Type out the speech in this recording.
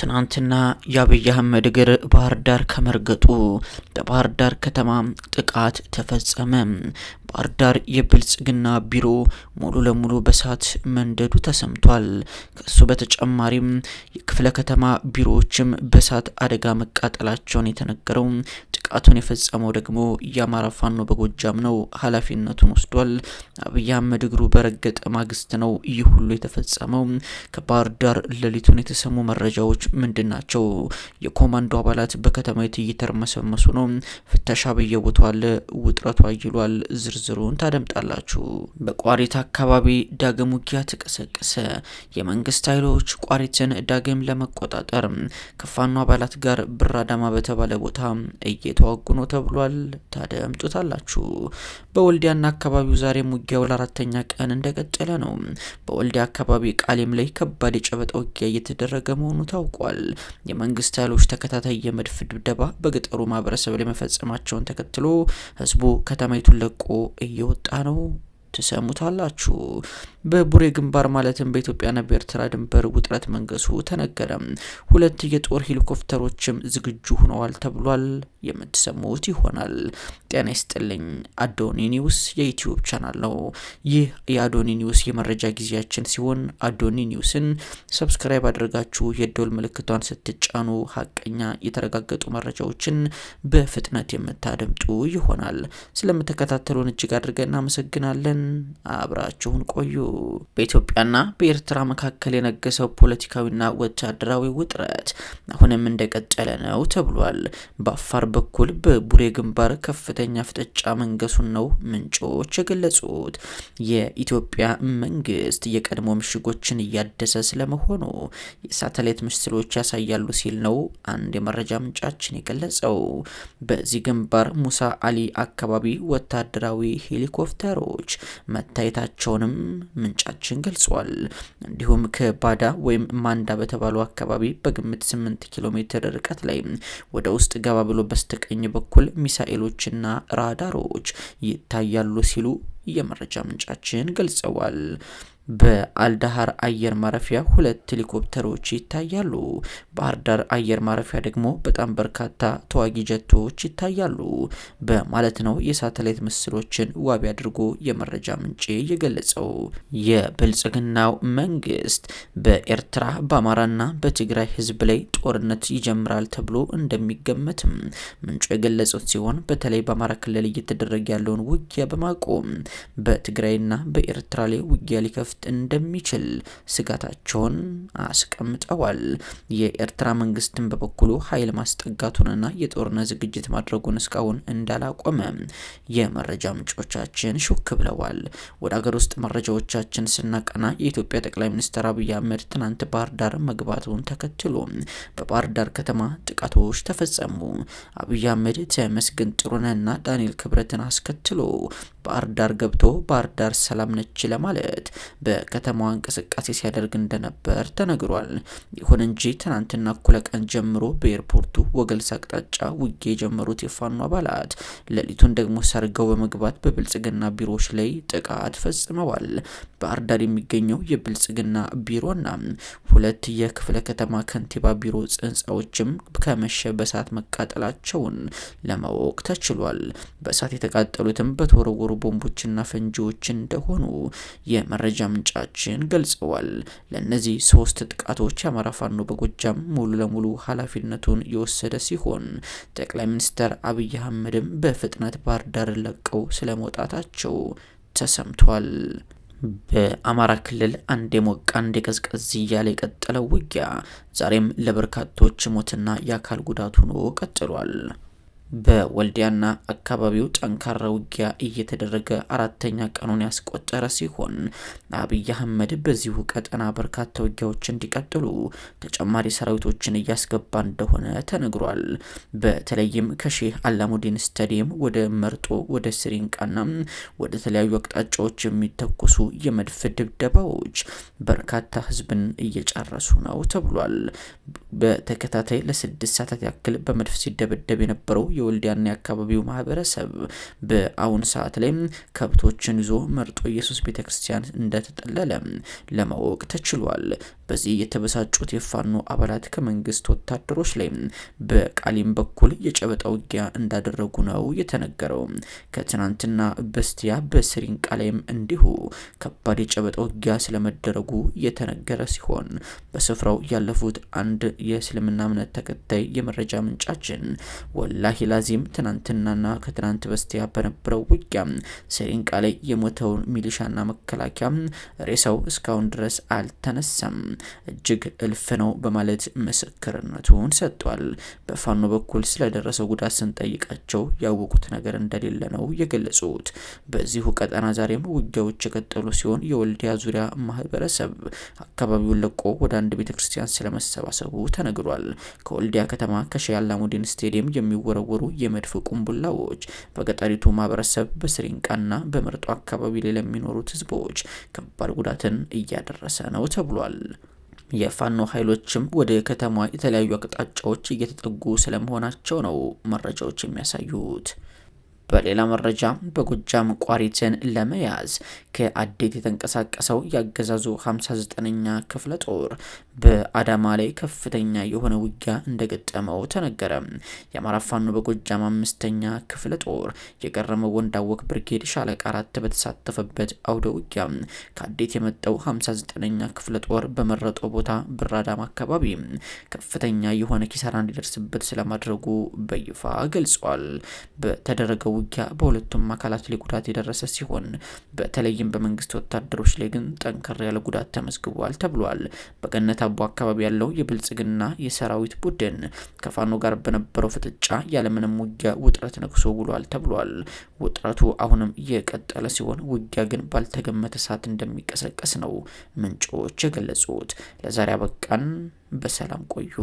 ትናንትና የአብይ አህመድ እግር ባህር ዳር ከመርገጡ በባህር ዳር ከተማ ጥቃት ተፈጸመ። ባህር ዳር የብልጽግና ቢሮ ሙሉ ለሙሉ በእሳት መንደዱ ተሰምቷል። ከሱ በተጨማሪም የክፍለ ከተማ ቢሮዎችም በእሳት አደጋ መቃጠላቸውን የተነገረው። ጥቃቱን የፈጸመው ደግሞ የአማራ ፋኖ በጎጃም ነው። ኃላፊነቱን ወስዷል። አብይ አህመድ እግሩ በረገጠ ማግስት ነው ይህ ሁሉ የተፈጸመው። ከባህር ዳር ሌሊቱን የተሰሙ መረጃዎች ምንድን ናቸው? የኮማንዶ አባላት በከተማይቱ እየተርመሰመሱ ነው። ፍተሻ በየቦታው አለ። ውጥረቱ አይሏል። ዝርዝሩን ታደምጣላችሁ። በቋሪት አካባቢ ዳግም ውጊያ ተቀሰቀሰ። የመንግስት ኃይሎች ቋሪትን ዳግም ለመቆጣጠር ከፋኖ አባላት ጋር ብር አዳማ በተባለ ቦታ እየተዋጉ ነው ተብሏል። ታደምጡታላችሁ። በወልዲያና አካባቢው ዛሬም ውጊያው ለአራተኛ ቀን እንደቀጠለ ነው። በወልዲያ አካባቢ ቃሌም ላይ ከባድ የጨበጣ ውጊያ እየተደረገ መሆኑ ታውቋል። የመንግስት ኃይሎች ተከታታይ የመድፍ ድብደባ በገጠሩ ማህበረሰብ ላይ መፈጸማቸውን ተከትሎ ህዝቡ ከተማይቱን ለቆ እየወጣ ነው። ትሰሙታላችሁ። በቡሬ ግንባር ማለትም በኢትዮጵያና በኤርትራ ድንበር ውጥረት መንገሱ ተነገረ። 2 የጦር ሄሊኮፕተሮችም ዝግጁ ሆነዋል ተብሏል። የምትሰሙት ይሆናል። ጤና ይስጥልኝ። አዶኒ ኒውስ የዩቲዩብ ቻናል ነው። ይህ የአዶኒ ኒውስ የመረጃ ጊዜያችን ሲሆን አዶኒ ኒውስን ሰብስክራይብ አድርጋችሁ የደወል ምልክቷን ስትጫኑ ሀቀኛ የተረጋገጡ መረጃዎችን በፍጥነት የምታደምጡ ይሆናል። ስለምትከታተሉን እጅግ አድርገን እናመሰግናለን። አብራችሁን ቆዩ። በኢትዮጵያና በኤርትራ መካከል የነገሰው ፖለቲካዊና ወታደራዊ ውጥረት አሁንም እንደቀጠለ ነው ተብሏል። በአፋር በኩል በቡሬ ግንባር ከፍተኛ ፍጥጫ መንገሱን ነው ምንጮች የገለጹት። የኢትዮጵያ መንግስት የቀድሞ ምሽጎችን እያደሰ ስለመሆኑ የሳተላይት ምስሎች ያሳያሉ ሲል ነው አንድ የመረጃ ምንጫችን የገለጸው። በዚህ ግንባር ሙሳ አሊ አካባቢ ወታደራዊ ሄሊኮፕተሮች መታየታቸውንም ምንጫችን ገልጿል። እንዲሁም ከባዳ ወይም ማንዳ በተባለው አካባቢ በግምት 8 ኪሎ ሜትር ርቀት ላይ ወደ ውስጥ ገባ ብሎ በስተቀኝ በኩል ሚሳኤሎችና ራዳሮች ይታያሉ ሲሉ የመረጃ ምንጫችን ገልጸዋል። በአልዳሃር አየር ማረፊያ 2 ሄሊኮፕተሮች ይታያሉ። ባህር ዳር አየር ማረፊያ ደግሞ በጣም በርካታ ተዋጊ ጀቶች ይታያሉ በማለት ነው የሳተላይት ምስሎችን ዋቢ አድርጎ የመረጃ ምንጭ የገለጸው። የብልጽግናው መንግስት በኤርትራ በአማራና በትግራይ ህዝብ ላይ ጦርነት ይጀምራል ተብሎ እንደሚገመትም ምንጩ የገለጹት ሲሆን በተለይ በአማራ ክልል እየተደረገ ያለውን ውጊያ በማቆም በትግራይና በኤርትራ ላይ ውጊያ ሊከፍ እንደሚችል ስጋታቸውን አስቀምጠዋል። የኤርትራ መንግስትን በበኩሉ ኃይል ማስጠጋቱንና የጦርነት ዝግጅት ማድረጉን እስካሁን እንዳላቆመ የመረጃ ምንጮቻችን ሹክ ብለዋል። ወደ ሀገር ውስጥ መረጃዎቻችን ስናቀና የኢትዮጵያ ጠቅላይ ሚኒስትር አብይ አህመድ ትናንት ባህር ዳር መግባቱን ተከትሎ በባህር ዳር ከተማ ጥቃቶች ተፈጸሙ። አብይ አህመድ ተመስገን ጥሩነህና ዳንኤል ክብረትን አስከትሎ ባህር ዳር ገብቶ ባህር ዳር ሰላም ነች ለማለት በከተማዋ እንቅስቃሴ ሲያደርግ እንደነበር ተነግሯል። ይሁን እንጂ ትናንትና እኩለ ቀን ጀምሮ በኤርፖርቱ ወገልሳ አቅጣጫ ውጊያ የጀመሩት የፋኖ አባላት ሌሊቱን ደግሞ ሰርገው በመግባት በብልጽግና ቢሮዎች ላይ ጥቃት ፈጽመዋል። ባህር ዳር የሚገኘው የብልጽግና ቢሮና 2 የክፍለ ከተማ ከንቲባ ቢሮ ህንጻዎችም ከመሸ በእሳት መቃጠላቸውን ለማወቅ ተችሏል። በእሳት የተቃጠሉትም በተወረወሩ ቦምቦችና ፈንጂዎች እንደሆኑ የመረጃ ምንጫችን ገልጸዋል። ለነዚህ 3 ጥቃቶች የአማራ ፋኖ በጎጃም ሙሉ ለሙሉ ኃላፊነቱን የወሰደ ሲሆን ጠቅላይ ሚኒስትር አብይ አህመድም በፍጥነት ባህር ዳር ለቀው ስለመውጣታቸው ተሰምቷል። በአማራ ክልል አንድ ሞቅ አንድ ቀዝቀዝ እያለ የቀጠለው ውጊያ ዛሬም ለበርካቶች ሞትና የአካል ጉዳት ሆኖ ቀጥሏል። በወልዲያና አካባቢው ጠንካራ ውጊያ እየተደረገ 4ኛ ቀኑን ያስቆጠረ ሲሆን አብይ አህመድ በዚሁ ቀጠና በርካታ ውጊያዎች እንዲቀጥሉ ተጨማሪ ሰራዊቶችን እያስገባ እንደሆነ ተነግሯል። በተለይም ከሼህ አላሙዲን ስታዲየም ወደ መርጦ ወደ ስሪንቃና ወደ ተለያዩ አቅጣጫዎች የሚተኩሱ የመድፍ ድብደባዎች በርካታ ህዝብን እየጨረሱ ነው ተብሏል። በተከታታይ ለ6 ሰዓታት ያክል በመድፍ ሲደበደብ የነበረው የወልዲያና የአካባቢው ማህበረሰብ በአሁን ሰዓት ላይ ከብቶችን ይዞ መርጦ ኢየሱስ ቤተክርስቲያን እንደተጠለለ ለማወቅ ተችሏል። በዚህ የተበሳጩት የፋኖ አባላት ከመንግስት ወታደሮች ላይ በቃሊም በኩል የጨበጣ ውጊያ እንዳደረጉ ነው የተነገረው። ከትናንትና በስቲያ በስሪንቃ ላይም እንዲሁ ከባድ የጨበጣ ውጊያ ስለመደረጉ የተነገረ ሲሆን በስፍራው ያለፉት አንድ የእስልምና እምነት ተከታይ የመረጃ ምንጫችን ወላሂ ላዚም ትናንትናና ከትናንት በስቲያ በነበረው ውጊያ ስሪንቃ ላይ የሞተውን ሚሊሻና መከላከያ ሬሳው እስካሁን ድረስ አልተነሳም፣ እጅግ እልፍ ነው በማለት ምስክርነቱን ሰጥቷል። በፋኖ በኩል ስለደረሰው ጉዳት ስንጠይቃቸው ያወቁት ነገር እንደሌለ ነው የገለጹት። በዚሁ ቀጠና ዛሬም ውጊያዎች የቀጠሉ ሲሆን የወልዲያ ዙሪያ ማህበረሰብ አካባቢውን ለቆ ወደ አንድ ቤተክርስቲያን ስለመሰባሰቡ ተነግሯል። ከወልዲያ ከተማ ከሼህ አላሙዲን ስቴዲየም የሚወረወሩ የመድፍ ቁምቡላዎች በገጠሪቱ ማህበረሰብ በስሪንቃና በመርጦ አካባቢ ላይ ለሚኖሩት ህዝቦች ከባድ ጉዳትን እያደረሰ ነው ተብሏል። የፋኖ ኃይሎችም ወደ ከተማ የተለያዩ አቅጣጫዎች እየተጠጉ ስለመሆናቸው ነው መረጃዎች የሚያሳዩት። በሌላ መረጃ በጎጃም ቋሪትን ለመያዝ ከአዴት የተንቀሳቀሰው ያገዛዙ 59ኛ ክፍለ ጦር በአዳማ ላይ ከፍተኛ የሆነ ውጊያ እንደገጠመው ተነገረ። የአማራ ፋኖ በጎጃም 5ኛ ክፍለ ጦር የቀረመው ወንዳወቅ ብርጌድ ሻለቃ 4 በተሳተፈበት አውደ ውጊያ ከአዴት የመጣው 59ኛ ክፍለ ጦር በመረጠው ቦታ ብራዳማ አካባቢ ከፍተኛ የሆነ ኪሳራ እንዲደርስበት ስለማድረጉ በይፋ ገልጿል። በተደረገው ውጊያ በሁለቱም አካላት ላይ ጉዳት የደረሰ ሲሆን በተለይም በመንግስት ወታደሮች ላይ ግን ጠንከር ያለ ጉዳት ተመዝግቧል ተብሏል። በገነት አቦ አካባቢ ያለው የብልጽግና የሰራዊት ቡድን ከፋኖ ጋር በነበረው ፍጥጫ ያለምንም ውጊያ ውጥረት ነግሶ ውሏል ተብሏል። ውጥረቱ አሁንም እየቀጠለ ሲሆን ውጊያ ግን ባልተገመተ ሰዓት እንደሚቀሰቀስ ነው ምንጮች የገለጹት። ለዛሬ አበቃን። በሰላም ቆዩ።